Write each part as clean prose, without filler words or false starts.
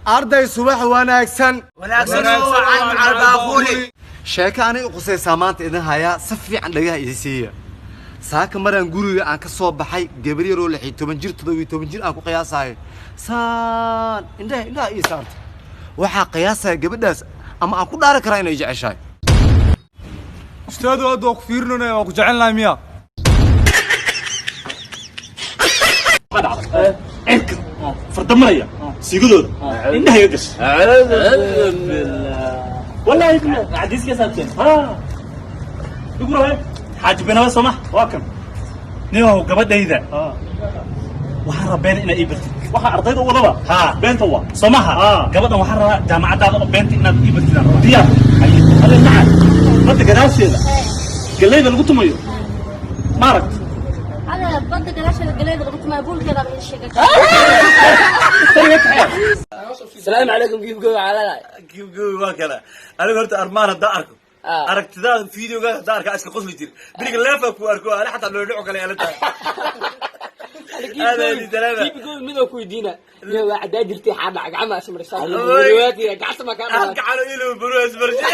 أرضي صباح وناكسن مع الباقولي شاكا أنا أقصي سامانت إذن هيا صفي عن لغاها إيسية ساكا مران قولي أنك صوب بحي جبري رو لحي تمنجير تضوي تمنجير أنكو قياساي سان إنده إيسارت وحا قياساي قبل داس أما أنكو دارك راينا يجي عشاي أستاذ أدوك فيرنونا وكو جعلنا مياه عرك فردمريا سيقولون إنها يقش أعوذ بالله والله يقول عديس كساتين يقولوا هاي حاج بنا سمح واكم نيوه قبل إذا وحرة بين إنا إيبرت وحرة أرضي وضبا بين توا سمحها قبل وحرة جامعة دار بنت إنا إيبرت ديار هذا النعم ما تقدرش هذا قال لي قلت مايو مارك أنا بدك أشيل الجليد قلت ما يقول كذا بالشيء. السلام عليكم كيف قوي على كيف قوي وكذا أنا قلت أرمان الداركم أركت ذا فيديو قال دارك أشك قص لي بينك اللافة وأركو أنا حتى لو نوعك على أنت هذا اللي سلامة كيف قوي منو كويدينا يا عداد التحام عم أسمع رسالة دلوقتي قعدت مكان قالوا إلو بروز برجع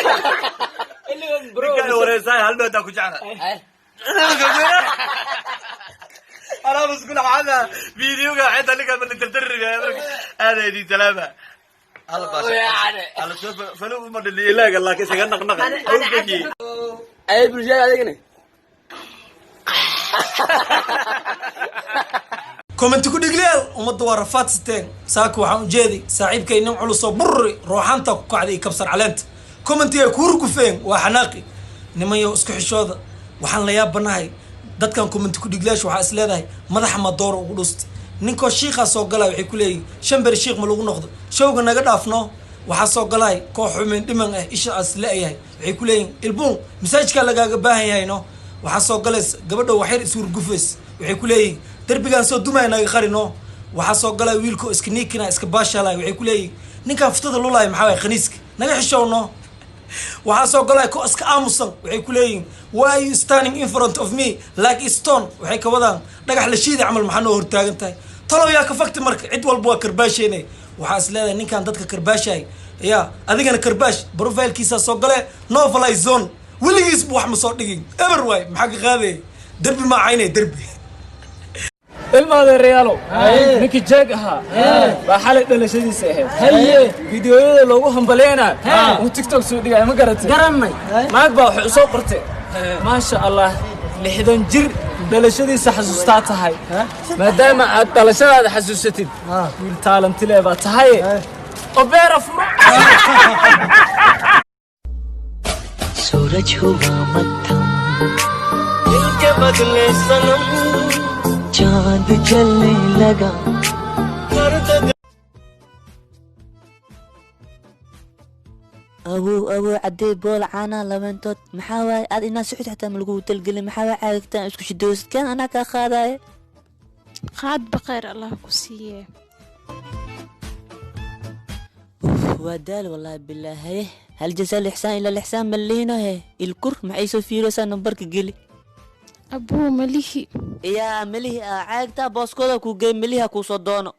إلو بروز قالوا ورثاي هل ما تاكل جعنا أنا بس كل حاجة فيديو قاعد اللي كان من تدرج هذا يدي سلامة الله باشا يعني الله شوف فلو ما اللي لا قال لك إيش قلنا قلنا أي برجع عليك كومنت كودي قليل ومد ورفات ستين ساكو وحن جدي صاحب كينم علوصو بري روحانتا كقعدي كبسر علانت كومنت يا كوركو فين وحناقي نميو اسكو خشوده waxaan la yaabanahay dadkan comment ku dhiglash waxa is leedahay madaxa ma door ugu dhust ninko shiiqa soo galay waxay ku leeyihiin shanbar shiiq ma lagu noqdo showga naga dhaafno waxa soo galay koox xumeyn dhiman ah isha as leeyahay waxay ku leeyihiin ilbuun message-ka lagaaga baahan yahay no waxa soo galay gabadha waxay isuur gufeys waxay ku leeyihiin darbigan soo dumay naga qarino waxa soo galay wiilko iska niikina iska baashalay waxay ku leeyihiin ninkan ftada lulaay maxaa way khaniiska naga xishowno waxaa soo galay ko iska aamusan waxay ku leeyihiin why are you standing in front of me like a stone waxay ka wadaan dhagax la shiiday camal maxaa noo hortaagan tahay talow yaa ka fakti marka cid walba waa karbaasheenay waxaa is leedahay ninkan dadka karbaashay yaa adigana karbaash profile-kiisa soo gale no fly zone weligiis wax ma soo dhigin ever way maxaa ka qaaday darbi ma caynay darbi الماذا ريالو نكي جاكها بحالة دلشدي سهل هي فيديوهاته لوجو همبلينا وتيك توك سودية ما قرأتي قرأني ما أقبل حسوق قرتي ما شاء الله لحدن جر دلشدي سحسوستات هاي ما دام الدلشة هذا حسوستي والتالنت اللي بتهاي وبيرف सूरज हुआ मत्थम दिल के बदले सनम चांद जलने लगा أبو عدي بول عانا لبنتوت محاوي عاد الناس سعود حتى ملقو تلقلي محاوي عاقتان اسكو شدوست كان أنا كاخاذاي خاد بخير الله كسيه. ودال والله بالله هي هل جزاء الإحسان إلا الإحسان ملينا هي الكر معيسو فيروسا نمبرك قلي أبو مليهي يا مليه عاقتا بوسكودا كو جاي مليها كو صدونا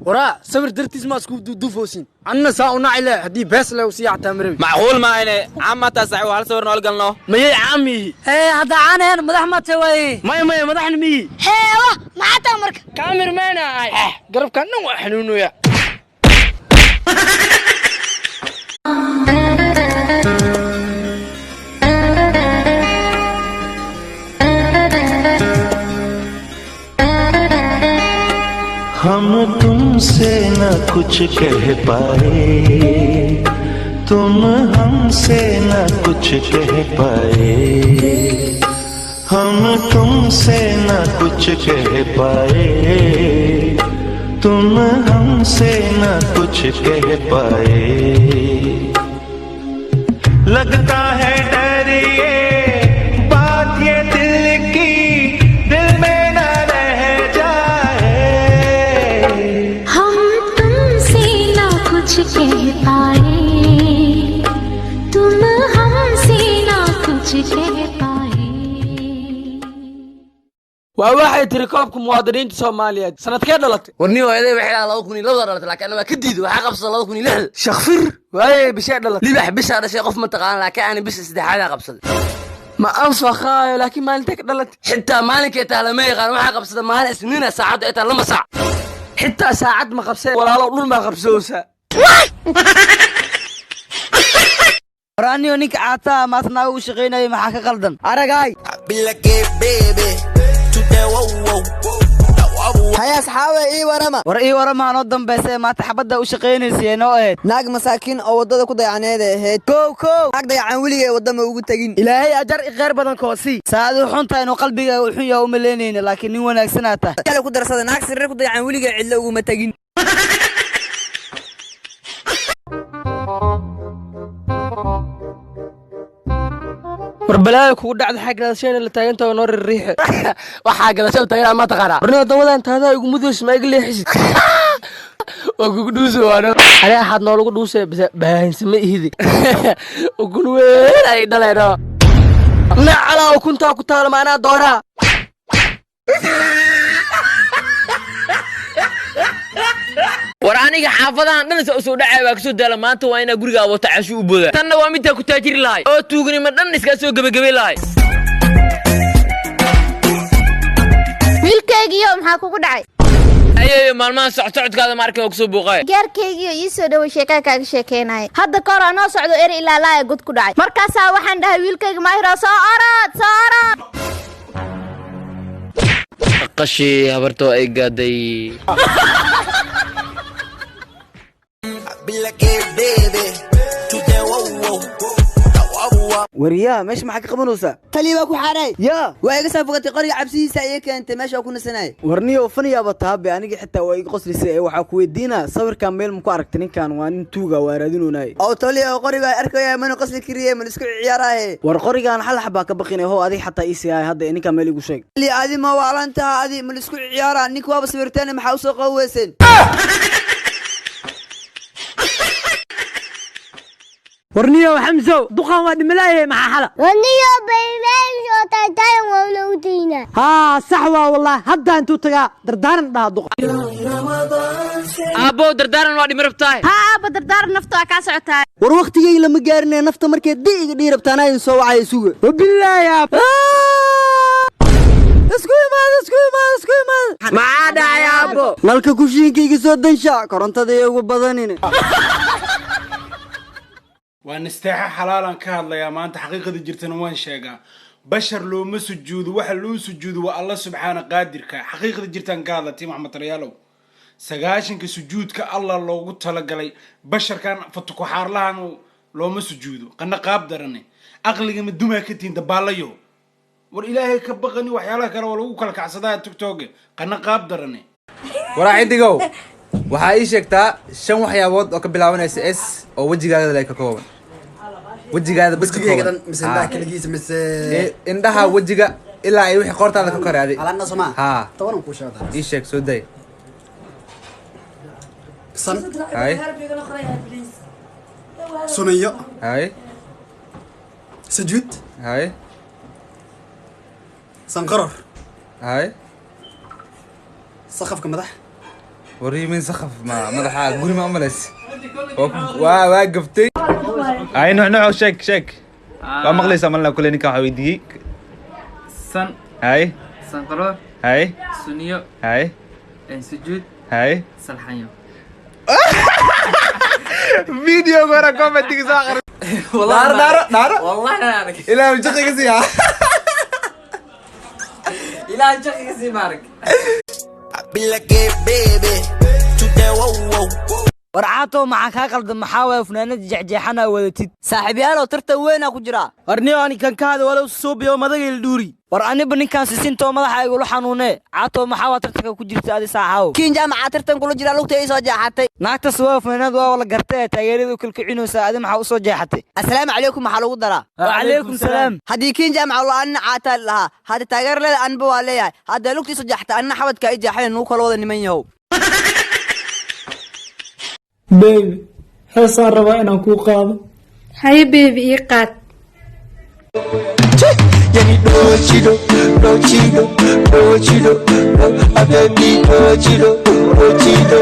ورا صبر درتيس ما اسكو دوفوسين عنا ساعة ناعلة هدي بس لو سياح تمرين معقول ما أنا عم تسعى وهل صور نقول قلنا ما هي عمي هي هذا أنا مدح ما تسوي ما مدح مي هيوا ما تمرك كامير مانا قرب كان نوع حنونو يا हम तुमसे न कुछ कह पाए तुम हमसे न कुछ कह पाए हम तुमसे न कुछ कह पाए तुम हमसे न कुछ कह पाए लगता है डर ये बात ये दिल की दिल में न रह जाए हम तुमसे ना कुछ कह पाए तुम हमसे ना कुछ कह पाए waxay tiri koobka muwaadiniinta Soomaaliyeed sanadkee dhalatay warniyo eeday waxay 2002 dhalatay laakiin ana ka diido waxa qabsaday 2006 shaqfir waay bisha dhalatay libax bisha dhashay qof ma taqaan laakiin ana bisha saddexaad qabsaday ma anfaqaayo laakiin maalinta ka dhalatay xitaa maalinka taalama yaqaan waxa qabsaday maalin isniina saacad ay taa lama saac xitaa saacad ma qabsay walaalo dhul ma qabsoosa Raniyo ninka aata maasna uu shaqeynay maxaa ka qaldan aragay haya asxaabe ii warama anoo dambeysay ma taxabada u shaqeynaysiin oo ahayd naag masaakiin oo wadada ku dayacaneed ahayd kow naag dayacan weligeed wadama ugu tagin ilaahay ajar qeyr badan koosi saad u xunta inuu qalbiga u xun yahay u maleynayna laakiin nin wanaagsan aata kale ku darsada naag sirri ku dayacan weligeed cidla ugu ma tagin warbalaay kugu dhacday xaggaasheena la taaganta oo noor riix waxa galasho taagana ma taqara warna dawadan taada igu mudus ma iga leexisid oo kugu dhuuso waana ala had noo lagu dhuusay baahinsama ihidi ugu weyn ay dhaleeno nacala oo kunta ku taal maana doora war aniga xaafadahan dhan soo dhacay waa kasoo daala maanta waa ina guriga wata cashu u booda tanna waa mid ku taajiri lahay oo tuugnimo dhan iska soo gabagabay lahay wiilkaygiyo maxaa kugu dhacay ayeeyo maalmahan socodkaada markay ku soo buuqay gaarkaygiyo ii soo dhaw sheekaaga sheekeynay hadda koor anoo socdo eri ilaa laay god ku dhacay markaas waxaan dhahay wiilkayga maahiro soo orod qashi habarto ay gaaday wariyaa meesha maxaa ka qabanaysaa taliya waa ku xaaray yaa waa iga soo fogatay qoriga cabsidiisa ayay keentay meesha ku nasanay warniyo faniyaaba taabe aniga xitaa waa iga qoslisay waxa ku weydiina sawirkan meel ma ku aragtay ninkan waa nin tuuga waa raadinoonaay oo taliya qoriga arkaya mana qosli kariye ma isku ciyaarahay war qorigan hal xaba ka baqinay hoo adiga xataa ii siiyay hadda ninkan meel igu sheeg taliya adi ma waalanta adi ma isku ciyaara ninka waaba sawirtaan maxaa u soo qaweysan warniyo xamso duqan waa dhimalaayay maxaa xala warniyo baybay soo taatay waa loo diina ha sax waa wallahi hadda intuu tagaa dardaaran dhaha duqa abo dardaaran waa dhimirabtaay ha aba dardaaran nafta ka socotaa war waqtigay lama gaarinay nafta markay diiga dhiirabtaana in soo wacay suuga wabillahi isku imaad ma dhacay abo nalka kushiinkayga soo dansha korontada ugu badanina waan isteexa xalaalan ka hadlayaa maanta xaqiiqada jirtana waan sheegaa bashar looma sujuudo waxa loo sujuudo waa Allah subxaana qaadirka xaqiiqada jirtan ka hadlatay maxamed riyaalow sagaashanka sujuudka Allah loogu talagalay basharkan fatuku xaarlahan looma sujuudo qana qaab darane aqliga ma duma ka tiin dabaalayo war ilaahay ka baqani waxyaalaha kale oo lagu kala kacsadaa tiktok qana qaab darane waraacidigow waxa ay sheegtaa shan waxyaabood oo ka bilaabanaysa s oo wajigaada la ka kooban wajigaada bas ka kooban indhaha wajiga ilaa ay wixii qortaada ka koraaday alana soma ha taban ku sheegta ii sheeg soo day san hay sumayo hay sajud hay sanqaror hay saqafka madax وري من سخف ما مدحها قولي ما أملس واقفتي هاي نوع شك مغليس عملنا كل نكاح حويدي سن هاي سنقرار هاي سنيو هاي سجود هاي سلحانيو فيديو ورا كومنتي صاغر والله نار والله انا الى وجهك يا الى وجهك يا مارك warcaato maxaa ka qaldan maxaa way fanaanad jexjeexana wadatid saaxiibayaal oo tartan weyn ku jira warniyo ani kan ka hada walaw soo biyo madaga il dhuuri war aniba ninkan sisinto madaxa ay ula xanuunee caato maxaa waa tartanka ku jirta adi saaxaw kiin jaamaca tartan kula jira lugta ay soo jeexatay naagta soo fanaanad waa wala gartay taageeradu kalkicinaysa adi maxaa u soo jeexatay assalaamu calaykum maxaa lagu daraa wa calaykum salaam hadii kiin jaamaca la aan caata laha hada taageer leeda anba waa leeyahay hada lugta soo jeexatay anna xabadka ay jeexeen nuu kala wada niman yahow baby heesaan rabaa inaan kuu qaado haye baby ii qaad yani dochido dochido dochido baby dochido dochido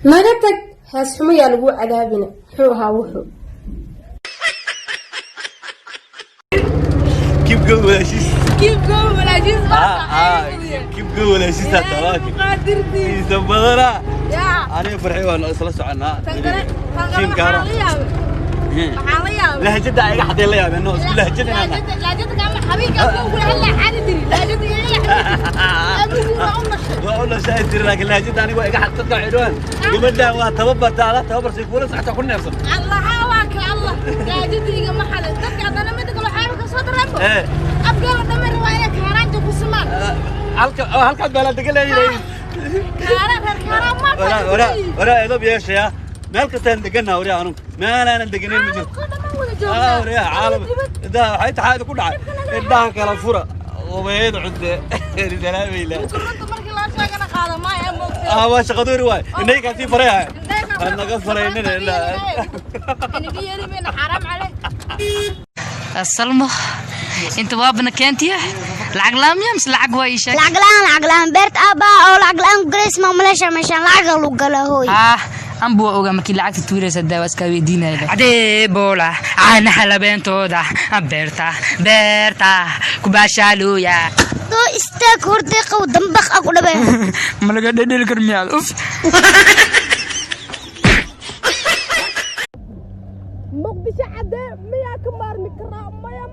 naga tag haas xumo yaa lagu cadaabina muxuu ahaa wuxuu keep going walaashiis keep going walaashiis keep going walaashiis tawaaki qaadirti isa badana yaa aniga farxi waan isla soconaa team gaara maxaa la yaabay lahjada ayaga xadee la yaabay noo isku lahjadana lahjada kama xabiinka ugu halla caadi diri lahjada waa una shay diri laakiin lahjada aniga waa iga xadka xidhoon gabadha waa tababarta ala tababarsi kula saxta ku neefsan allah waaka allah lahjada iga ma xalay dadka adana mid kale xaar ka soo dareemo afgala dhamar waa inay kaaraanta ku sumaan halka bala dagaleeyay ورا ايضا بيشيا مالك تان دقنا ورا عنو ما انا دقنين مجد ورا عالم ده حيت حاجه كل حاجه ده كلا فره وبيد عد سلامي لا واش قدور واي اني كان في فريها انا قفرين لا اني بيري من حرام عليك السلمى انت وابنا كنتيا lacag laan miyaa mise lacag waa ii sheeg lacag laan beert aba oo lacag laan grace ma maleesha meeshan lacag lagu gala hooy anbu oga markii lacagta tuuraysa daawa iska weydiinayay adee boola aan xalabeentooda beerta ku baashaaluya to istaag hortay qaw dambaq aku dhabay ma laga dhedhel karmiyaa uf muqdisho cadde miyaa ka maarmi karaa maya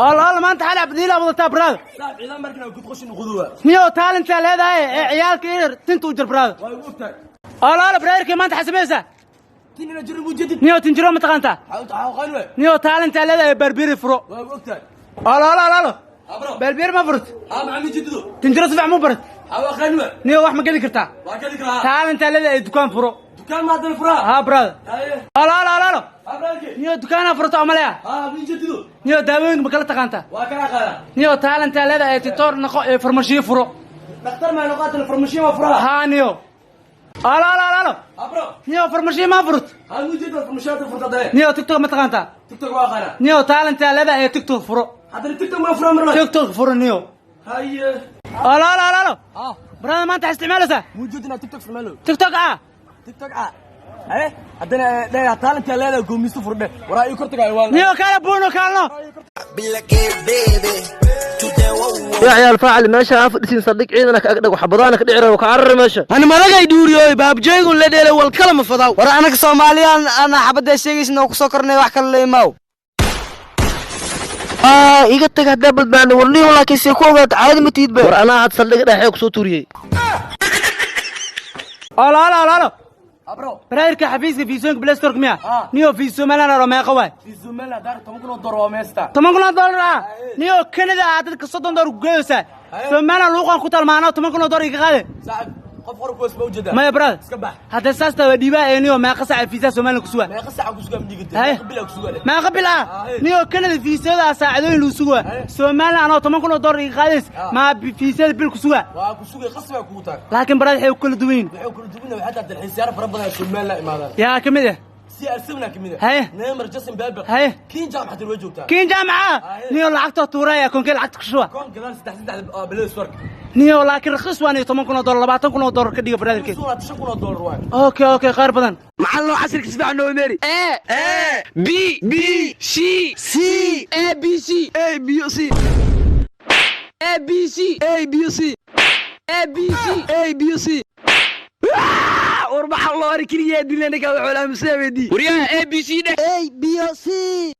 الله ما انت حلع بديله ابو براد لا عيدان markana ku qoshin quduwa niyo talent leedahay ciyaalka yar tintu jir brad way ogtahay الله بريرك ما انت حسبيسا tinina jirin mujadid niyo tinjiro ma taqanta qanwe niyo talent leedahay barbiri furo way ogtahay الله barbiri ma furut ma mujadido tinjiro sifع mu barat qanwe niyo wax ma geli karta waa geli karaa talent leedahay dukaan furo dukaan ma dal furo brad الله niyo dukaan furto amalaya mujadido niyo daawooyin ma kala taqanta waa kala qaada niyo talent leedahay titor naqo farmashiyo furo dhakhtar ma noqoto farmashiyo furo niyo الله نيو فرمشي ما فرت هل وجد فرمشات فرت نيو تيك توك ما تقانتا تيك توك واقرا نيو تالنت لدا تيك توك فرو هذا تيك توك ما فرو مره تيك توك فرو نيو هاي لا برا ما انت استعماله موجودنا تيك توك فرمالو تيك توك تيك توك ايه عندنا ده تالنت لدا قوميستو فرد وراي كرتك ايوان نيو كالا بونو كالنو يا عيال فاعل ماشي افدسين صديق عيدنك اقدق وحبضانك دعيره وكعرر ماشي انا ما لقى يدوريو باب جيغو لا ديله والكلمه فداو ورا انك سوماليان انا حبده شيغيسنا كسو كرنay wax kale leeymaaw iga tag hada badbaan warni walaakiin si ku ogaad caadi ma tiidba war ana had saldhiga dhaxay ku soo tuuriyay لا ابرو برايرك حفيزك في سونك بلاستورك ميا نيو في سومالا رو ما قوا في سومالا دار 10 دولار وميستا 10 دولار نيو كندا عدد 60 دولار جوسا سومالا لوقان ku talmaano 10 دولار iga qaade qof hor goos mawjada ما يا براد iska bax hada saasta diiba niyo ma qasac fiisa Soomaaliya ku sugan ma qasac ku sugan digida qabila ku sugan ma qabila niyo kanada fiisada saacadooyin lu sugan Soomaaliya ano 10 doolar iga qaades ma fiisada bil ku sugan waa ku sugan qasba ku taag laakiin barad waxay kala duween waxa dalxiisyar fara badan Soomaaliya imaadaan yaa kamid ah si arsabna kamid ah neemar jasim baabaq kiin jaamacad way joogtaa kiin jaamaca niyo lacagta tuuraya koonka lacagta ku shuba koon galaan 3 bilood wark نيو لكن رخص واني 10 دولار 20 دولار كدغ برادركي 10 دولار واي اوكي قار بدن معلو عسلك سبع نو ميري بي سي اي بي سي اي بي سي اي بي سي اي بي سي اي بي سي اي بي سي وربح الله ركليه دي لنا كا ولا مسابدي وريا اي بي سي ده اي بي سي